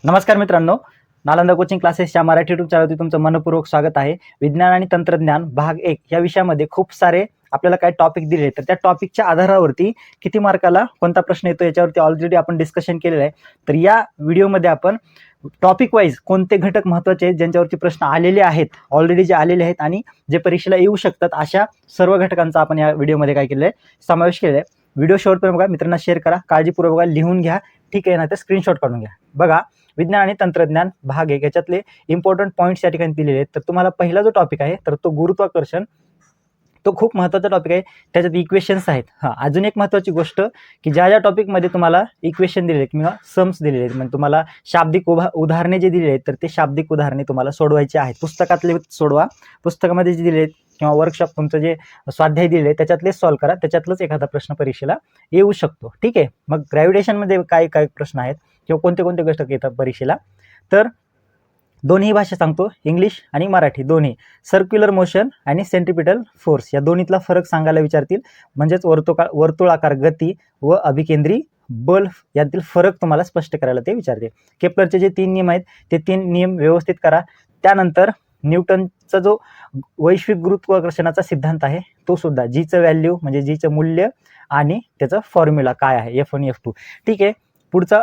नमस्कार मित्रांनो, नालंदा कोचिंग क्लासेसच्या मराठी यूट्यूब चॅनलवरती तुमचं मनपूर्वक स्वागत आहे. विज्ञान आणि तंत्रज्ञान भाग 1 या विषयामध्ये खूप सारे आपल्याला काय टॉपिक दिले, तर त्या टॉपिकच्या आधारावरती किती मार्काला कोणता प्रश्न येतो याच्यावरती ऑलरेडी आपण डिस्कशन केलेलं आहे. तर या व्हिडिओमध्ये आपण टॉपिक वाईज कोणते घटक महत्त्वाचे आहेत, ज्यांच्यावरती प्रश्न आलेले आहेत, ऑलरेडी जे आलेले आहेत आणि जे परीक्षेला येऊ शकतात, अशा सर्व घटकांचा आपण या व्हिडिओमध्ये काय केलेलं आहे, समावेश केलेला आहे. व्हिडिओ शेवटपर्यंत बघा, मित्रांना शेअर करा, काळजीपूर्वक बघा, लिहून घ्या, ठीक आहे ना, तर स्क्रीनशॉट काढून घ्या. बघा, विज्ञान आणि तंत्रज्ञान भाग 1 याच्यातले इम्पॉर्टंट पॉईंट्स या ठिकाणी दिलेले आहेत. तर तुम्हाला पहिला जो टॉपिक आहे तर तो गुरुत्वाकर्षण, तो खूप महत्त्वाचा टॉपिक आहे. त्याच्यात इक्वेशन्स आहेत. अजून एक महत्त्वाची गोष्ट की ज्या टॉपिकमध्ये तुम्हाला इक्वेशन दिलेले आहेत किंवा सम्स दिलेले आहेत, म्हणजे तुम्हाला शाब्दिक उदाहरणे जे दिलेले आहेत, तर ते शाब्दिक उदाहरणे तुम्हाला सोडवायचे आहेत. पुस्तकातले सोडवा, पुस्तकामध्ये जे दिले आहेत किंवा वर्कशॉप तुमचं जे स्वाध्याय दिले त्याच्यातलेच सॉल्व्ह करा, त्याच्यातलंच एखादा प्रश्न परीक्षेला येऊ शकतो. ठीक आहे. मग ग्रॅव्हिटेशनमध्ये काय काय प्रश्न आहेत किंवा कोणते कोणते घटक येतात परीक्षेला, तर दोन्ही भाषा सांगतो, इंग्लिश आणि मराठी दोन्ही. सर्क्युलर मोशन आणि सेंट्रिपिटल फोर्स या दोन्हीतला फरक सांगायला विचारतील, म्हणजेच वर्तुळाकार गती व अभिकेंद्री बल यातील फरक तुम्हाला स्पष्ट करायला ते विचारते. केप्लरचे जे 3 नियम आहेत ते 3 नियम व्यवस्थित करा. त्यानंतर न्यूटनचा जो वैश्विक गुरुत्वाकर्षणाचा सिद्धांत आहे तो सुद्धा, जीचं व्हॅल्यू म्हणजे जीचं मूल्य आणि त्याचा फॉर्म्युला काय आहे, F1 F2. ठीक आहे. पुढचा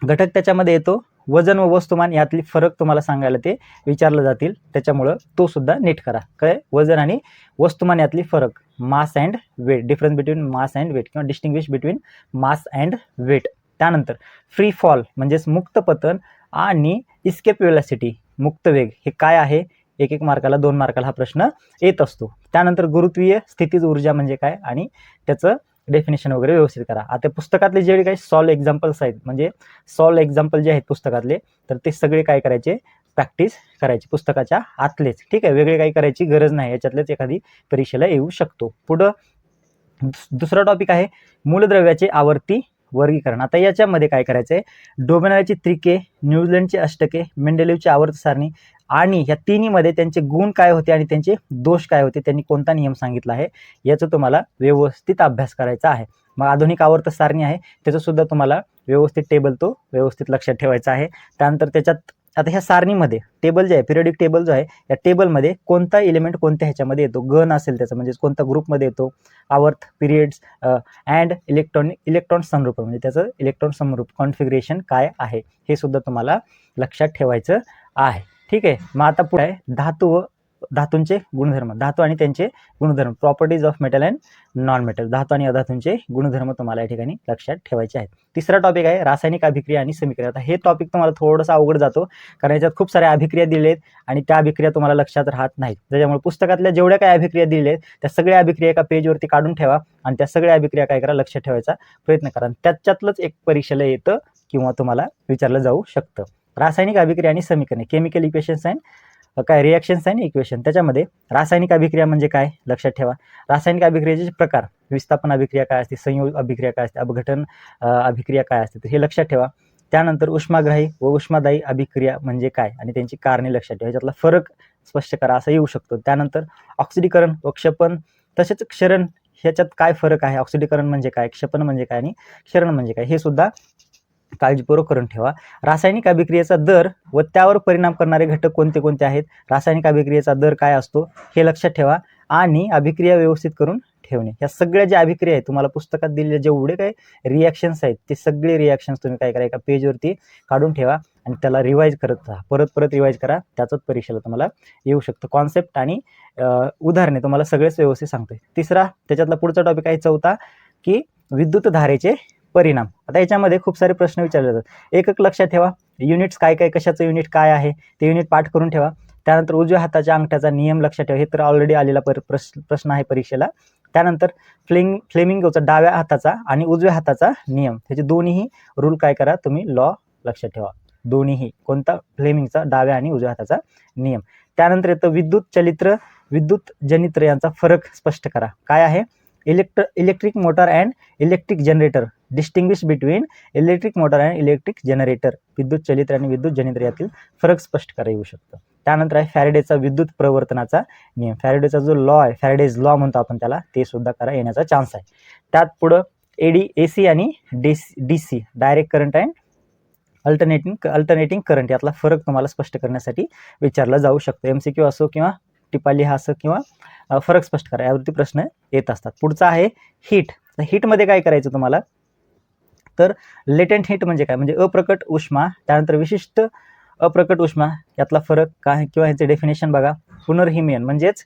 घटक त्याच्यामध्ये येतो वजन व वस्तुमान, यातली फरक तुम्हाला सांगायला ते विचारलं जातील, त्याच्यामुळं तो सुद्धा नीट करा. काय वजन आणि वस्तुमान यातली फरक, mass and weight, difference between mass and weight किंवा distinguish between mass and weight. त्यानंतर फ्री फॉल म्हणजेच मुक्त पतन आणि इस्केप वेलॉसिटी मुक्त वेग हे काय आहे, 1 मार्काला 2 मार्काला हा प्रश्न येत असतो. त्यानंतर गुरुत्वीय स्थितीज ऊर्जा म्हणजे काय आणि त्याचं डेफिनेशन वगैरे व्यवस्थित करा. आता पुस्तकातले जे काही सॉल्व एक्झाम्पल्स आहेत, म्हणजे सॉल्व एक्झाम्पल जे आहेत पुस्तकातले, तर ते सगळे काय करायचे, प्रॅक्टिस करायची पुस्तकाच्या आतलेच. ठीक आहे. वेगळे काही करायची गरज नाही, याच्यातलेच एखादी परीक्षेला येऊ शकतो. पुढं दुसरा टॉपिक आहे मूलद्रव्याचे आवर्ती वर्गीकरण. आता याच्यामध्ये काय करायचं आहे, डोबेनाची त्रिके, न्यूझीलंडचे अष्टके, मेंडेलिव्हची आवर्त सारणी आणि या तिन्हीमध्ये त्यांचे गुण काय होते आणि त्यांचे दोष काय होते, त्यांनी कोणता नियम सांगितला आहे, याचं तुम्हाला व्यवस्थित अभ्यास करायचा आहे. मग आधुनिक आवर्त सारणी आहे, त्याचं सुद्धा तुम्हाला व्यवस्थित टेबल तो व्यवस्थित लक्षात ठेवायचा आहे. त्यानंतर त्याच्यात आता ह्या सारणीमध्ये टेबल जे आहे, पिरियडिक टेबल जो आहे, या टेबलमध्ये कोणता एलिमेंट कोणत्या ह्याच्यामध्ये येतो, गण असेल त्याचं म्हणजे कोणता ग्रुपमध्ये येतो, आवर्त, पिरियड्स अँड इलेक्ट्रॉन समरूप म्हणजे त्याचं इलेक्ट्रॉन समरूप कॉन्फिगरेशन काय आहे, हे सुद्धा तुम्हाला लक्षात ठेवायचं आहे. ठीक आहे. मग आता पुढे आहे धातू व धातूंचे गुणधर्म, धातू आणि त्यांचे गुणधर्म, properties of metal and non metal, धातू आणि अधातूंचे गुणधर्म तुम्हाला या ठिकाणी लक्षात ठेवायचे आहेत. तिसरा टॉपिक आहे रासायनिक अभिक्रिया आणि समीकरण. आता हे टॉपिक तुम्हाला थोडंसं अवघड जातो, कारण याच्यात खूप साऱ्या अभिक्रिया दिलेल्या आहेत आणि त्या अभिक्रिया तुम्हाला लक्षात राहत नाहीत. त्याच्यामुळे पुस्तकातल्या जेवढ्या काही अभिक्रिया दिलेल्या आहेत त्या सगळ्या अभिक्रिया एका पेजवरती काढून ठेवा आणि त्या सगळ्या अभिक्रिया काय करा, लक्षात ठेवायचा प्रयत्न करा. त्याच्यातलंच एक परीक्षेला येतं किंवा तुम्हाला विचारलं जाऊ शकतं. रासायनिक अभिक्रिया आणि समीकरणे, केमिकल इक्वेशन्स अँड काय रिॲक्शन्स अँड इक्वेशन. त्याच्यामध्ये रासायनिक अभिक्रिया म्हणजे काय लक्षात ठेवा. रासायनिक अभिक्रियेचे प्रकार, विस्थापन अभिक्रिया काय असते, संयोग अभिक्रिया काय असते, अपघटन अभिक्रिया काय असते, हे लक्षात ठेवा. त्यानंतर उष्माग्राही व उष्मादायी अभिक्रिया म्हणजे काय आणि त्यांची कारणे लक्षात ठेवा, याच्यातला फरक स्पष्ट करा, असं येऊ शकतो. त्यानंतर ऑक्सिडीकरण व क्षपन तसेच क्षरण, ह्याच्यात काय फरक आहे, ऑक्सिडीकरण म्हणजे काय, क्षपन म्हणजे काय आणि क्षरण म्हणजे काय, हे सुद्धा काळजीपूर्वक करून ठेवा. रासायनिक अभिक्रियेचा दर व त्यावर परिणाम करणारे घटक कोणते कोणते आहेत, रासायनिक अभिक्रियेचा दर काय असतो हे लक्षात ठेवा आणि अभिक्रिया व्यवस्थित करून ठेवणे. या सगळ्या ज्या अभिक्रिया आहेत तुम्हाला पुस्तकात दिलेले जेवढे काही रिॲक्शन्स आहेत ते सगळे रिॲक्शन्स तुम्ही काय करा, एका पेजवरती काढून ठेवा आणि त्याला रिवाईज करत राहा, परत रिवाईज करा, त्याचंच परीक्षेला तुम्हाला येऊ शकतं. कॉन्सेप्ट आणि उदाहरणे तुम्हाला सगळेच व्यवस्थित सांगतोय. तिसरा त्याच्यातला पुढचा टॉपिक आहे चौथा, की विद्युत धारेचे परिणाम. आता याच्यामध्ये खूप सारे प्रश्न विचारले जातात, एक लक्षात ठेवा. युनिट्स काय काय, कशाचं युनिट काय आहे ते युनिट पाठ करून ठेवा. त्यानंतर उजव्या हाताच्या अंगठ्याचा नियम लक्षात ठेवा, हे तर ऑलरेडी आलेला प्रश्न आहे परीक्षेला. त्यानंतर फ्लेमिंगोचा डाव्या हाताचा आणि उजव्या हाताचा नियम, ह्याचे दोन्ही रूल काय करा, तुम्ही लॉ लक्षात ठेवा, दोन्ही कोणता, फ्लेमिंगचा डाव्या आणि उजव्या हाताचा नियम. त्यानंतर येतं विद्युत जनित्र यांचा फरक स्पष्ट करा, काय आहे, electric motor and electric generator, distinguish between electric motor and electric generator, विद्युत चलित्र आणि विद्युत जनित्र यातील फरक स्पष्ट करा येऊ शकतो. त्यानंतर आहे फॅरेडेचा विद्युत प्रवर्तनाचा नियम, फॅरेडेचा जो लॉ आहे, फॅरेडेज लॉ म्हणतो आपण त्याला, ते सुद्धा करा, येण्याचा चान्स आहे. त्यात पुढं AC आणि DC, direct current and alternating current यातला फरक तुम्हाला स्पष्ट करण्यासाठी विचारला जाऊ शकतो. MCQ असो किंवा टिपाली हा असो किंवा फरक स्पष्ट करा यावरती प्रश्न येत असतात. पुढचा आहे हीट. हीटमध्ये काय करायचं तुम्हाला, तर लेटेंट हीट म्हणजे काय, म्हणजे अप्रकट उष्मा, त्यानंतर विशिष्ट अप्रकट उष्मा यातला फरक काय किंवा ह्याचे डेफिनेशन बघा. पुनर्हिमेन म्हणजेच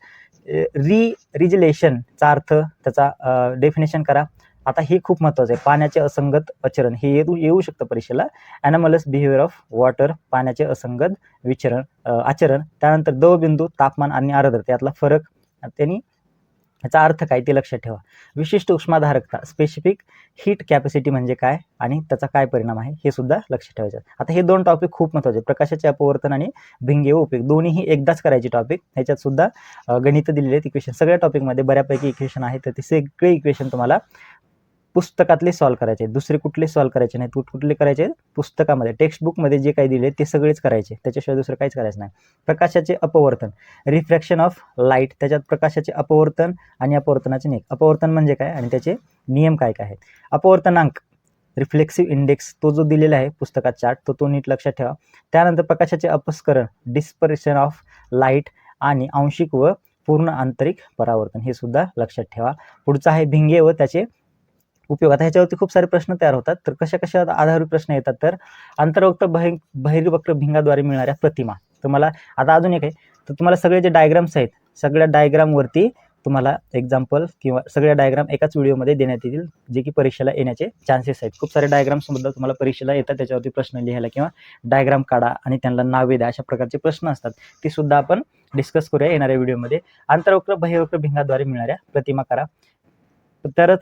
रिजिलेशनचा अर्थ त्याचा डेफिनेशन करा. आता हे खूप महत्त्वाचं आहे. पाण्याचे असंगत आचरण हे येऊ शकतं परीक्षेला. ॲनॉमलस बिहेवियर ऑफ वॉटर, पाण्याचे असंगत आचरण. त्यानंतर दवबिंदू, तापमान आणि आर्द्रता यातला फरक, त्यांनी याचा अर्थ काय ते लक्षात ठेवा. विशिष्ट उष्माधारकता, स्पेसिफिक हीट कॅपॅसिटी म्हणजे काय आणि त्याचा काय परिणाम आहे हे सुद्धा लक्षात ठेवायचं. आता हे 2 टॉपिक खूप महत्त्वाचे. प्रकाशाचे अपवर्तन आणि भिंगे व उपयोग दोन्हीही एकदाच करायचे टॉपिक. ह्याच्यात सुद्धा गणित दिलेले आहेत, इक्वेशन. सगळ्या टॉपिकमध्ये बऱ्यापैकी इक्वेशन आहे, तर ते सगळे इक्वेशन तुम्हाला पुस्तकातले सॉल्व्ह करायचे, दुसरे कुठले सॉल्व्ह करायचे नाही. कुठले करायचे, पुस्तकामध्ये टेक्स्टबुकमध्ये जे काही दिले ते सगळेच करायचे, त्याच्याशिवाय दुसरं काहीच करायचं नाही. प्रकाशाचे अपवर्तन, रिफ्रॅक्शन ऑफ लाईट, त्याच्यात प्रकाशाचे अपवर्तन आणि अपवर्तनाचे नियम. अपवर्तन म्हणजे काय आणि त्याचे नियम काय काय आहेत. अपवर्तनांक, रिफ्लेक्सिव्ह इंडेक्स, तो जो दिलेला आहे पुस्तकात चार्ट, तो नीट लक्षात ठेवा. त्यानंतर प्रकाशाचे अपस्करण, डिस्पर्शन ऑफ लाईट, आणि आंशिक व पूर्ण आंतरिक परावर्तन हे सुद्धा लक्षात ठेवा. पुढचा आहे भिंगे व त्याचे उपयोग. आता ह्याच्यावरती खूप सारे प्रश्न तयार होतात. तर कशा आधारित प्रश्न येतात, तर अंतर्वक्त बहिर्वक्र भिंगाद्वारे मिळणाऱ्या प्रतिमा. तुम्हाला आता अजून एक आहे, तर तुम्हाला सगळे जे डायग्राम्स आहेत, सगळ्या डायग्रामवरती तुम्हाला एक्झाम्पल किंवा सगळ्या डायग्राम एकाच व्हिडिओमध्ये देण्यात येतील, जे की परीक्षेला येण्याचे चान्सेस आहेत. खूप सारे डायग्रामसुद्धा तुम्हाला परीक्षेला येतात, त्याच्यावरती प्रश्न लिहायला किंवा डायग्राम काढा आणि त्यांना नावे द्या, अशा प्रकारचे प्रश्न असतात. ते सुद्धा आपण डिस्कस करूया येणाऱ्या व्हिडिओमध्ये. अंतर्वक्र बहिर्वक्र भिंगाद्वारे मिळणाऱ्या प्रतिमा करा. तर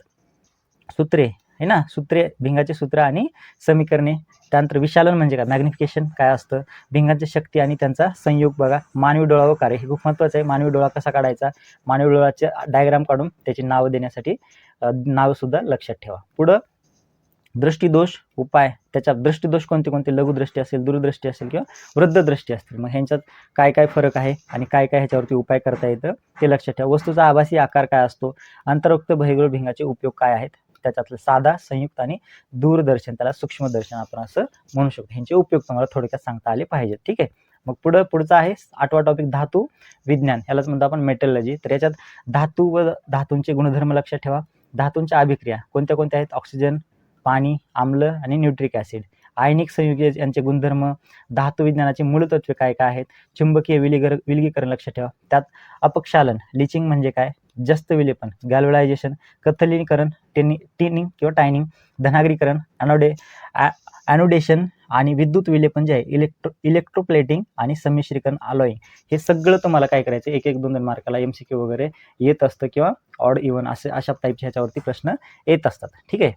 सूत्रे आहे ना, सूत्रे, भिंगाचे सूत्र आणि समीकरणे. त्यानंतर विशालन म्हणजे काय, मॅग्निफिकेशन काय असतं, भिंगाची शक्ती आणि त्यांचा संयोग बघा. मानवी डोळा व कार्य हे खूप महत्त्वाचं आहे. मानवी डोळा कसा काढायचा, मानवी डोळाचे डायग्राम काढून त्याची नाव देण्यासाठी नाव सुद्धा लक्षात ठेवा. पुढं दृष्टीदोष उपाय, त्याच्यात दृष्टीदोष कोणते कोणते, लघुदृष्टी असेल, दूरदृष्टी असेल किंवा वृद्ध दृष्टी असतील, मग ह्यांच्यात काय काय फरक आहे आणि काय काय ह्याच्यावरती उपाय करता येतं ते लक्षात ठेवा. वस्तूचा आभासी आकार काय असतो, अंतर्वक्त बहिर्वक्र भिंगाचे उपयोग काय आहेत, त्याच्यातलं साधा, संयुक्त आणि दूरदर्शन, त्याला सूक्ष्मदर्शन आपण असं म्हणू शकतो. ह्यांचे उपयोग तुम्हाला थोडक्यात सांगता आले पाहिजेत. ठीक आहे. मग पुढचा आहे 8वा टॉपिक धातू विज्ञान, ह्यालाच म्हणतो आपण मेटलॉजी. तर याच्यात धातू व धातूंचे गुणधर्म लक्षात ठेवा. धातूंच्या अभिक्रिया कोणत्या कोणत्या आहेत, ऑक्सिजन, पाणी, आम्ल आणि न्यूट्रिक ॲसिड. आयनिक संयुगे यांचे गुणधर्म, धातू विज्ञानाचे मूलतत्वे काय काय आहेत, चुंबकीय विलगीकरण लक्षात ठेवा. त्यात अपक्षालन, लिचिंग म्हणजे काय, जस्त विलेपन, गॅल्वनायझेशन, कथलीकरण, टिनिंग किंवा टायनिंग, धनाग्रीकरण, ॲनोडेशन आणि विद्युत विलेपन जे आहे इलेक्ट्रोप्लेटिंग आणि संमिश्रीकरण, अलॉईंग. हे सगळं तुम्हाला काय करायचं, 1-1, 2-2 मार्काला MCQ वगैरे येत असतं किंवा ऑड इव्हन अशा टाईपच्या ह्याच्यावरती प्रश्न येत असतात. ठीक आहे.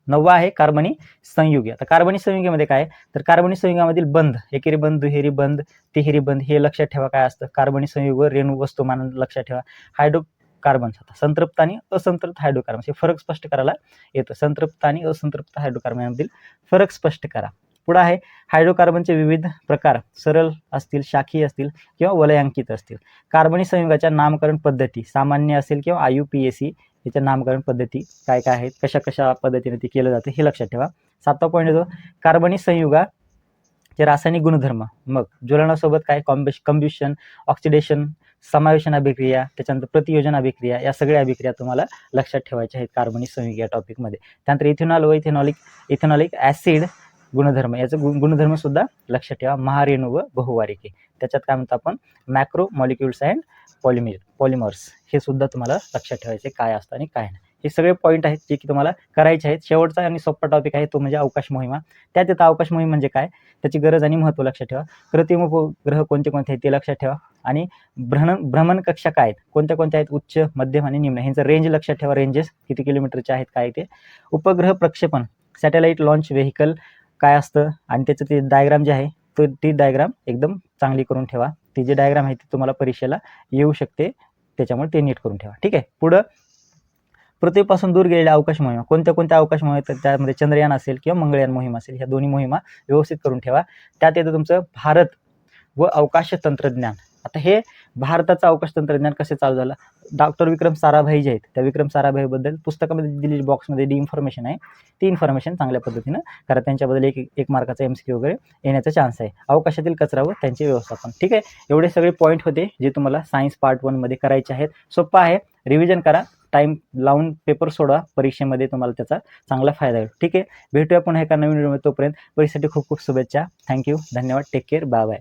9वा आहे कार्बनी संयुगे. आता कार्बनी संयुगेमध्ये काय, तर कार्बनी संयुगामधील बंध, एकेरी बंध, दुहेरी बंध, तिहेरी बंध हे लक्षात ठेवा काय असतं. कार्बनी संयुग रेणू वस्तुमान लक्षात ठेवा. हायड्रोकार्बन्स, आता संतृप्त आणि असंतृप्त हायड्रोकार्बन्स हे फरक स्पष्ट करायला येतं. संतृप्त आणि असंतृप्त हायड्रोकार्बन यामधील फरक स्पष्ट करा. पुढे आहे हायड्रोकार्बनचे विविध प्रकार, सरळ असतील, शाखीय असतील किंवा वलयांकित असतील. कार्बनी संयुगाच्या नामकरण पद्धती, सामान्य असेल किंवा IUPAC, याच्या नामकरण पद्धती काय काय आहेत, कशा कशा पद्धतीने ते केलं जातं हे लक्षात ठेवा. 7वा पॉईंट येतो कार्बनी संयुगाचे रासायनिक गुणधर्म. मग ज्वलनासोबत काय, कॉम्बिशन, ऑक्सिडेशन, समावेशन अभिक्रिया, त्याच्यानंतर प्रतियोजन अभिक्रिया, या सगळ्या अभिक्रिया तुम्हाला लक्षात ठेवायच्या आहेत कार्बनी संयुग या टॉपिकमध्ये. त्यानंतर इथेनॉल व इथेनॉलिक ॲसिड गुणधर्म, याचं गुणधर्म सुद्धा लक्षात ठेवा. महारेणू व बहुवारिके, त्याच्यात काय म्हणतो आपण, मॅक्रो मॉलिक्युल्स अँड पॉलिमर्स, हे सुद्धा तुम्हाला लक्षात ठेवायचे काय असतं आणि काय नाही. हे सगळे पॉईंट आहेत जे की तुम्हाला करायचे आहेत. शेवटचा आणि सोपा टॉपिक आहे तो म्हणजे अवकाश मोहिमा. त्यात येतं अवकाश मोहीम म्हणजे काय, त्याची गरज आणि महत्त्व लक्षात ठेवा. कृत्रिम उपग्रह कोणते कोणते आहेत ते लक्षात ठेवा. आणि भ्रमण कक्षा काय आहेत, कोणत्या कोणत्या आहेत, उच्च, मध्यम आणि निम्न, ह्यांचं रेंज लक्षात ठेवा. रेंजेस किती किलोमीटरचे आहेत काय ते. उपग्रह प्रक्षेपण, सॅटेलाईट लॉन्च व्हेकल काय असतं आणि त्याचं ते डायग्राम जे आहे तो ती डायग्राम एकदम चांगली करून ठेवा. ती जी डायग्राम आहे ती तुम्हाला परीक्षेला येऊ शकते, त्याच्यामुळे ते नीट करून ठेवा. ठीक आहे. पुढं पृथ्वीपासून दूर गेलेल्या अवकाश मोहिमा, कोणत्या कोणत्या अवकाश मोहिमा, तर त्यामध्ये चंद्रयान असेल किंवा मंगळयान मोहीम असेल, ह्या दोन्ही मोहिमा व्यवस्थित करून ठेवा. त्यात येतं तुमचं भारत व अवकाश तंत्रज्ञान. आता हे भारताचं अवकाश तंत्रज्ञान कसं चालू झालं, डॉक्टर विक्रम साराभाई जे आहेत त्या विक्रम साराभाईबद्दल पुस्तकामध्ये दिलेली बॉक्समध्ये जी इन्फॉर्मेशन आहे ती इन्फॉर्मेशन चांगल्या पद्धतीनं करा. त्यांच्याबद्दल एक मार्काचा MCQ वगैरे येण्याचा चान्स आहे. अवकाशातील कचरा व त्यांचे व्यवस्थापन. ठीक आहे, एवढे सगळे पॉईंट होते जे तुम्हाला सायन्स पार्ट 1 मध्ये करायचे आहेत. सोपं आहे, रिव्हिजन करा, टाइम लावून पेपर सोडवा, परीक्षेमध्ये तुम्हाला त्याचा चांगला फायदा होईल. ठीक आहे, भेटूया पुन्हा एका नवीन व्हिडिओमध्ये. तोपर्यंत परीक्षेसाठी खूप खूप शुभेच्छा. थँक्यू, धन्यवाद, टेक केअर, बाय बाय.